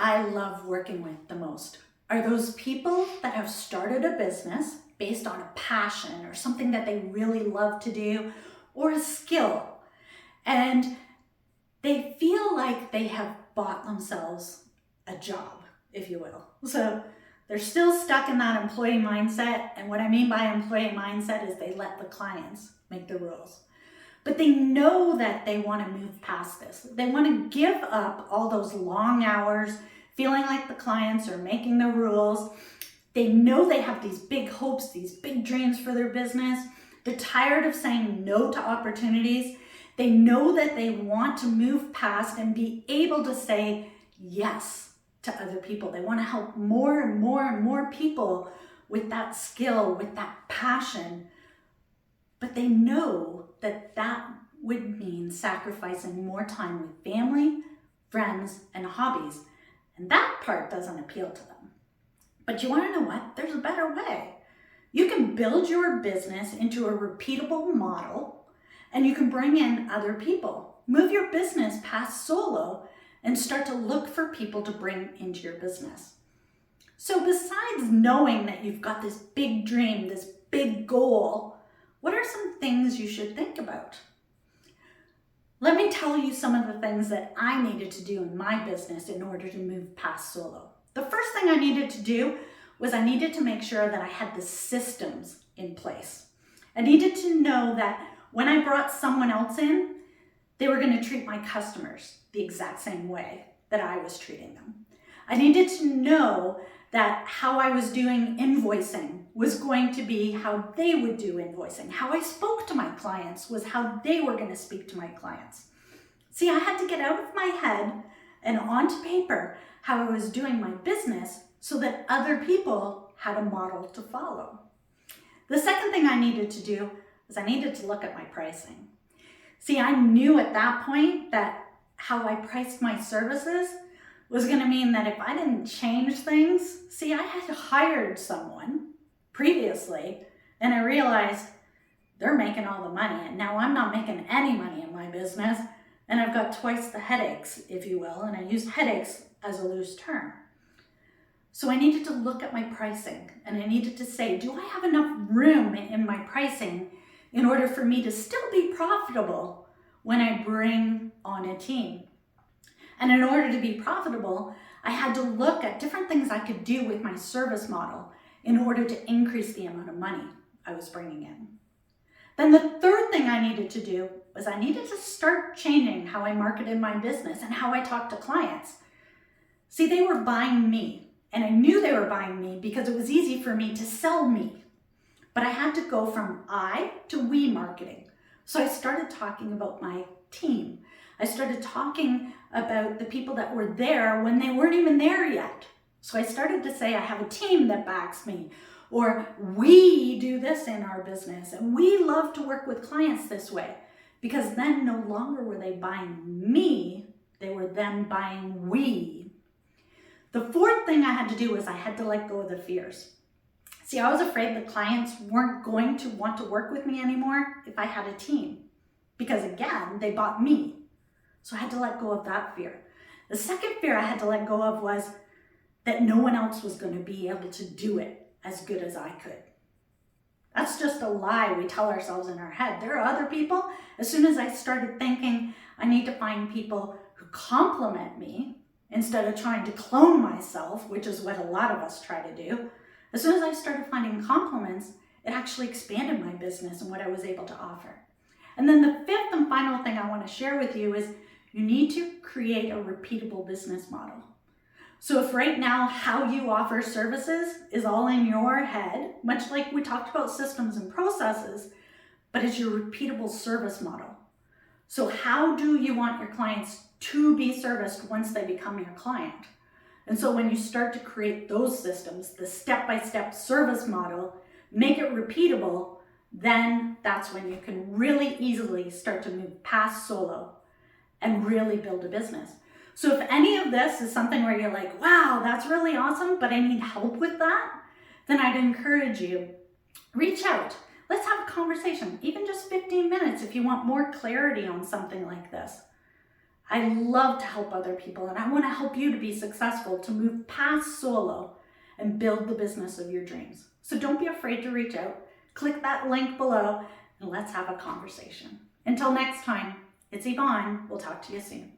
I love working with the most are those people that have started a business based on a passion or something that they really love to do or a skill. And they feel like they have bought themselves a job, if you will. So they're still stuck in that employee mindset. And what I mean by employee mindset is they let the clients make the rules. But they know that they want to move past this. They want to give up all those long hours, feeling like the clients are making the rules. They know they have these big hopes, these big dreams for their business. They're tired of saying no to opportunities. They know that they want to move past and be able to say yes to other people. They want to help more and more and more people with that skill, with that passion. But they know that that would mean sacrificing more time with family, friends, and hobbies. And that part doesn't appeal to them. But you want to know what? There's a better way. You can build your business into a repeatable model, and you can bring in other people. Move your business past solo and start to look for people to bring into your business. So besides knowing that you've got this big dream, this big goal, what are some things you should think about? Let me tell you some of the things that I needed to do in my business in order to move past solo. The first thing I needed to do was I needed to make sure that I had the systems in place. I needed to know that when I brought someone else in, they were going to treat my customers the exact same way that I was treating them. I needed to know that how I was doing invoicing was going to be how they would do invoicing. How I spoke to my clients was how they were going to speak to my clients. See, I had to get out of my head and onto paper how I was doing my business so that other people had a model to follow. The second thing I needed to do was I needed to look at my pricing. See, I knew at that point that how I priced my services was going to mean that if I didn't change things, see, I had hired someone previously and I realized they're making all the money and now I'm not making any money in my business and I've got twice the headaches, if you will, and I used headaches as a loose term. So I needed to look at my pricing and I needed to say, do I have enough room in my pricing in order for me to still be profitable when I bring on a team? And in order to be profitable, I had to look at different things I could do with my service model in order to increase the amount of money I was bringing in. Then the third thing I needed to do was I needed to start changing how I marketed my business and how I talked to clients. See, they were buying me, and I knew they were buying me because it was easy for me to sell me. But I had to go from I to we marketing. So I started talking about my team. I started talking about the people that were there when they weren't even there yet. So I started to say, I have a team that backs me, or we do this in our business, and we love to work with clients this way, because then no longer were they buying me, they were then buying we. The fourth thing I had to do was I had to let go of the fears. See, I was afraid the clients weren't going to want to work with me anymore if I had a team, because again, they bought me. So I had to let go of that fear. The second fear I had to let go of was that no one else was going to be able to do it as good as I could. That's just a lie we tell ourselves in our head. There are other people. As soon as I started thinking I need to find people who complement me instead of trying to clone myself, which is what a lot of us try to do, as soon as I started finding compliments, it actually expanded my business and what I was able to offer. And then the fifth and final thing I want to share with you is you need to create a repeatable business model. So if right now how you offer services is all in your head, much like we talked about systems and processes, but it's your repeatable service model. So how do you want your clients to be serviced once they become your client? And so when you start to create those systems, the step-by-step service model, make it repeatable, then that's when you can really easily start to move past solo and really build a business. So if any of this is something where you're like, wow, that's really awesome, but I need help with that, then I'd encourage you, reach out. Let's have a conversation, even just 15 minutes if you want more clarity on something like this. I love to help other people, and I want to help you to be successful, to move past solo and build the business of your dreams. So don't be afraid to reach out. Click that link below and let's have a conversation. Until next time, it's Yvonne. We'll talk to you soon.